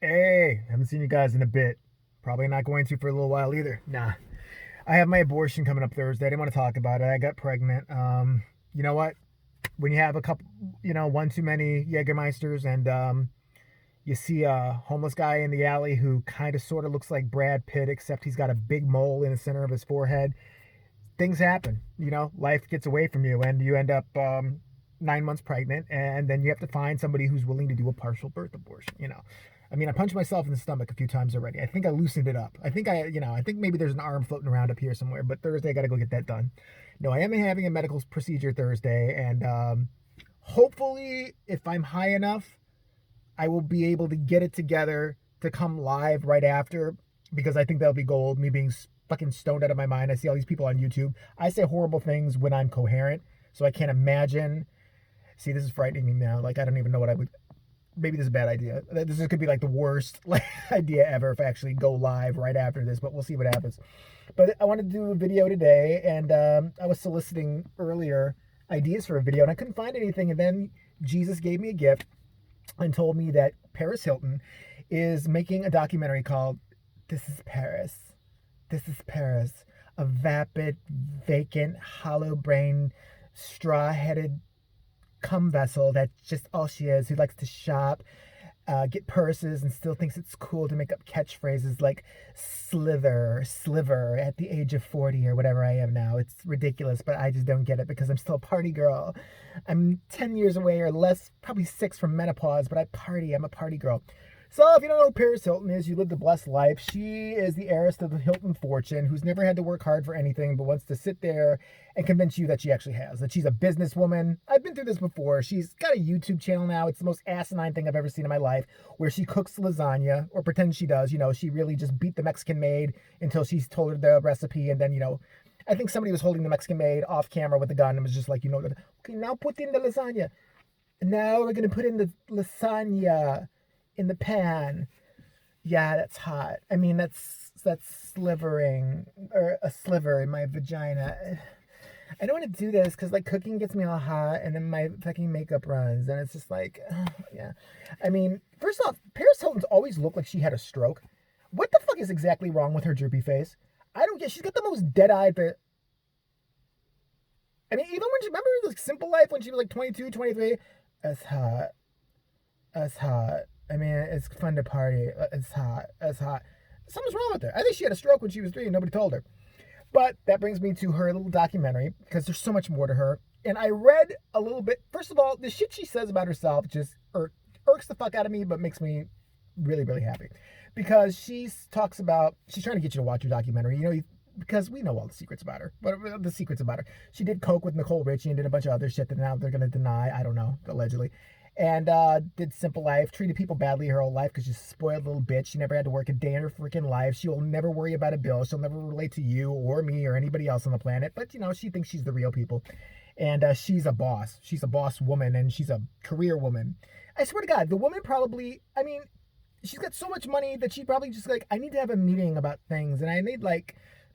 Hey, haven't seen you guys in a bit. Probably not going to for a little while either. Nah. I have my abortion coming up Thursday. I didn't want to talk about it. I got pregnant. You know what? When you have a couple, one too many Jägermeisters and you see a homeless guy in the alley who kind of sort of looks like Brad Pitt, except he's got a big mole in the center of his forehead. Things happen. Life gets away from you and you end up 9 months pregnant, and then you have to find somebody who's willing to do a partial birth abortion. I mean, I punched myself in the stomach a few times already. I think I loosened it up. I think maybe there's an arm floating around up here somewhere, but Thursday I got to go get that done. No, I am having a medical procedure Thursday, and hopefully, if I'm high enough, I will be able to get it together to come live right after, because I think that'll be gold. Me being fucking stoned out of my mind. I see all these people on YouTube. I say horrible things when I'm coherent, so I can't imagine. See, this is frightening me now. Like, I don't even know what I would. Maybe this is a bad idea. This could be like the worst idea ever if I actually go live right after this, but we'll see what happens. But I wanted to do a video today, and I was soliciting earlier ideas for a video, and I couldn't find anything. And then Jesus gave me a gift and told me that Paris Hilton is making a documentary called "This Is Paris." This is Paris, a vapid, vacant, hollow-brained, straw-headed cum vessel that's just all she is, who likes to shop, get purses, and still thinks it's cool to make up catchphrases like sliver at the age of 40 or whatever I am now. It's ridiculous, but I just don't get it because I'm still a party girl. I'm 10 years away or less, probably 6 from menopause, but I party. I'm a party girl. So if you don't know who Paris Hilton is, you lived a blessed life. She is the heiress to the Hilton fortune, who's never had to work hard for anything, but wants to sit there and convince you that she actually has, that she's a businesswoman. I've been through this before. She's got a YouTube channel now. It's the most asinine thing I've ever seen in my life, where she cooks lasagna, or pretends she does. She really just beat the Mexican maid until she's told her the recipe, and then, I think somebody was holding the Mexican maid off camera with a gun and was just like, okay, now put in the lasagna. Now we're going to put in the lasagna in the pan. Yeah, that's hot. I mean, that's slivering, or a sliver in my vagina. I don't want to do this because cooking gets me all hot, and then my fucking makeup runs, and it's just yeah. I mean, first off, Paris Hilton's always looked like she had a stroke. What the fuck is exactly wrong with her droopy face? I don't get. She's got the most dead-eyed. I mean, even when she remember Simple Life when she was 22, 23. That's hot. That's hot. I mean, it's fun to party. It's hot. It's hot. Something's wrong with her. I think she had a stroke when she was 3 and nobody told her. But that brings me to her little documentary, because there's so much more to her. And I read a little bit. First of all, the shit she says about herself just irks the fuck out of me, but makes me really, really happy. Because she talks about, she's trying to get you to watch her documentary, because we know all the secrets about her. What are the secrets about her? She did coke with Nicole Richie and did a bunch of other shit that now they're going to deny. I don't know, allegedly. And did Simple Life, treated people badly her whole life because she's a spoiled little bitch. She never had to work a day in her freaking life. She will never worry about a bill. She'll never relate to you or me or anybody else on the planet. But, she thinks she's the real people. And she's a boss. She's a boss woman, and she's a career woman. I swear to God, the woman probably, I mean, she's got so much money that she probably just I need to have a meeting about things. And I need,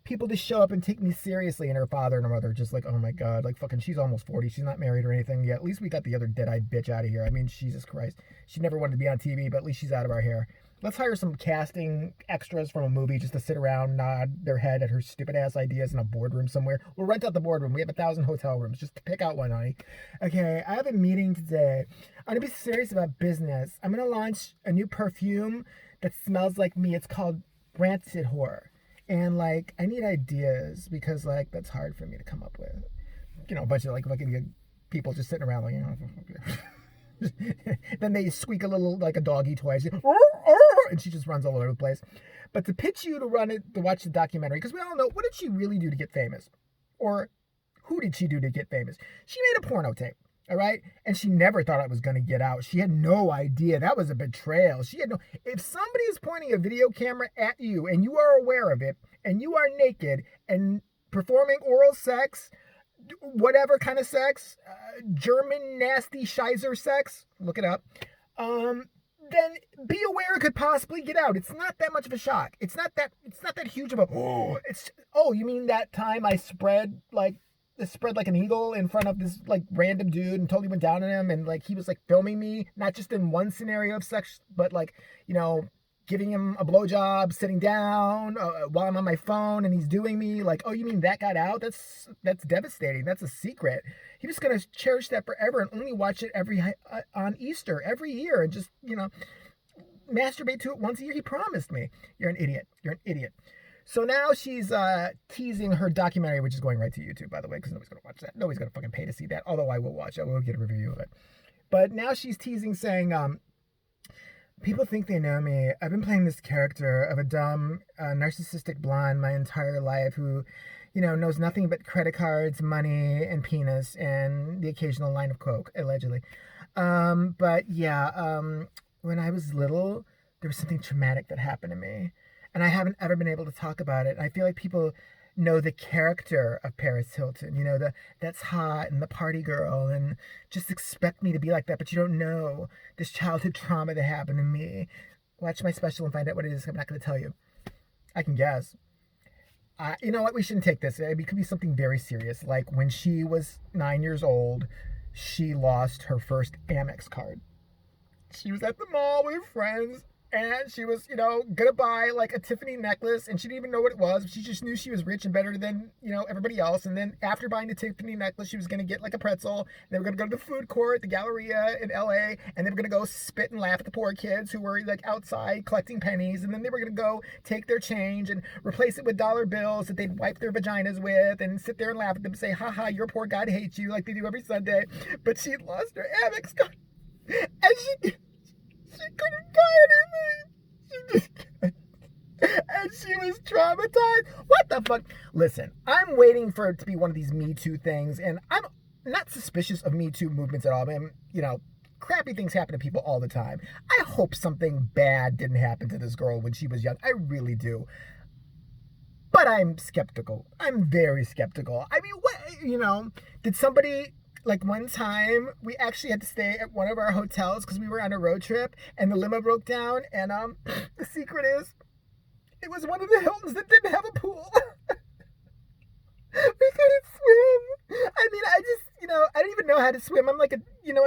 people to show up and take me seriously, and her father and her mother just oh my God, fucking, she's almost 40, she's not married or anything yet. At least we got the other dead-eyed bitch out of here. I mean, Jesus Christ, she never wanted to be on TV, but at least she's out of our hair. Let's hire some casting extras from a movie just to sit around, nod their head at her stupid ass ideas in a boardroom somewhere. We'll rent out the boardroom. We have 1,000 hotel rooms. Just pick out one, honey. Okay, I have a meeting today. I'm gonna be serious about business. I'm gonna launch a new perfume that smells like me. It's called Rancid Whore. And I need ideas, because that's hard for me to come up with. A bunch of fucking people just sitting around then they squeak a little like a doggy toy, and she just runs all over the place. But to pitch you to watch the documentary, because we all know, what did she really do to get famous? Or who did she do to get famous? She made a porno tape. All right. And she never thought it was going to get out. She had no idea. That was a betrayal. If somebody is pointing a video camera at you and you are aware of it, and you are naked and performing oral sex, whatever kind of sex, German nasty Scheiser sex, look it up, then be aware it could possibly get out. It's not that much of a shock. It's not that huge of a, you mean that time I spread like an eagle in front of this random dude and totally went down on him, and he was filming me, not just in one scenario of sex, but giving him a blowjob, sitting down while I'm on my phone, and he's doing me like, oh, you mean that got out? That's devastating. That's a secret. He was gonna cherish that forever and only watch it on Easter every year, and just masturbate to it once a year. He promised me. You're an idiot. You're an idiot. So now she's teasing her documentary, which is going right to YouTube, by the way, because nobody's gonna watch that. Nobody's gonna fucking pay to see that. Although I will watch it. I will get a review of it. But now she's teasing, saying, people think they know me. I've been playing this character of a dumb, narcissistic blonde my entire life who, knows nothing but credit cards, money, and penis, and the occasional line of coke, allegedly. But yeah, when I was little, there was something traumatic that happened to me, and I haven't ever been able to talk about it. I feel like people know the character of Paris Hilton, that's hot and the party girl, and just expect me to be like that, but you don't know this childhood trauma that happened to me. Watch my special and find out what it is. I'm not going to tell you. I can guess. You know what? We shouldn't take this. It could be something very serious. Like when she was 9 years old, she lost her first Amex card. She was at the mall with her friends, and she was, gonna buy like a Tiffany necklace, and she didn't even know what it was. She just knew she was rich and better than, everybody else. And then after buying the Tiffany necklace, she was gonna get like a pretzel. They were gonna go to the food court, the Galleria in LA, and they were gonna go spit and laugh at the poor kids who were like outside collecting pennies. And then they were gonna go take their change and replace it with dollar bills that they'd wipe their vaginas with, and sit there and laugh at them and say, ha ha, you're poor, God hates you, like they do every Sunday. But she lost her Amex card, and she couldn't buy anything. She just and she was traumatized. What the fuck? Listen, I'm waiting for it to be one of these Me Too things, and I'm not suspicious of Me Too movements at all. I mean, crappy things happen to people all the time. I hope something bad didn't happen to this girl when she was young. I really do. But I'm skeptical. I'm very skeptical. I mean, what, did somebody... Like one time, we actually had to stay at one of our hotels because we were on a road trip, and the limo broke down. And the secret is, it was one of the Hiltons that didn't have a pool. We couldn't swim. I mean, I didn't even know how to swim. I'm like a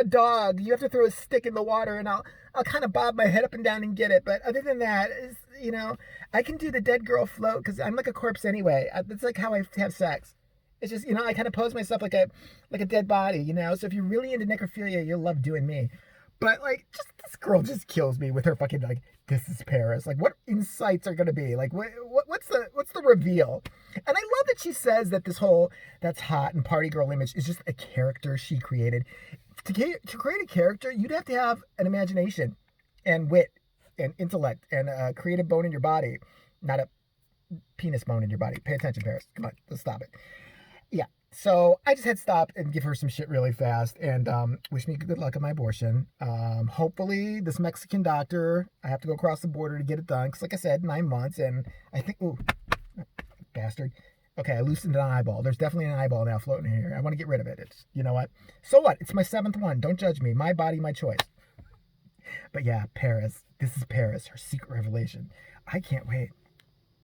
dog. You have to throw a stick in the water, and I'll kind of bob my head up and down and get it. But other than that, I can do the dead girl float because I'm like a corpse anyway. That's like how I have sex. It's just, I kind of pose myself like a dead body, So if you're really into necrophilia, you'll love doing me. But like, just this girl just kills me with her fucking like, this is Paris. Like, what insights are gonna be? Like, what's the reveal? And I love that she says that this whole that's hot and party girl image is just a character she created. To create a character, you'd have to have an imagination, and wit, and intellect, and a creative bone in your body, not a penis bone in your body. Pay attention, Paris. Come on, let's stop it. Yeah, so I just had to stop and give her some shit really fast, and wish me good luck at my abortion. Hopefully this Mexican doctor, I have to go across the border to get it done, because like I said, 9 months, and I think, ooh, bastard. Okay, I loosened an eyeball. There's definitely an eyeball now floating here. I want to get rid of it. It's, you know what? So what? It's my 7th one. Don't judge me. My body, my choice. But yeah, Paris. This is Paris, her secret revelation. I can't wait.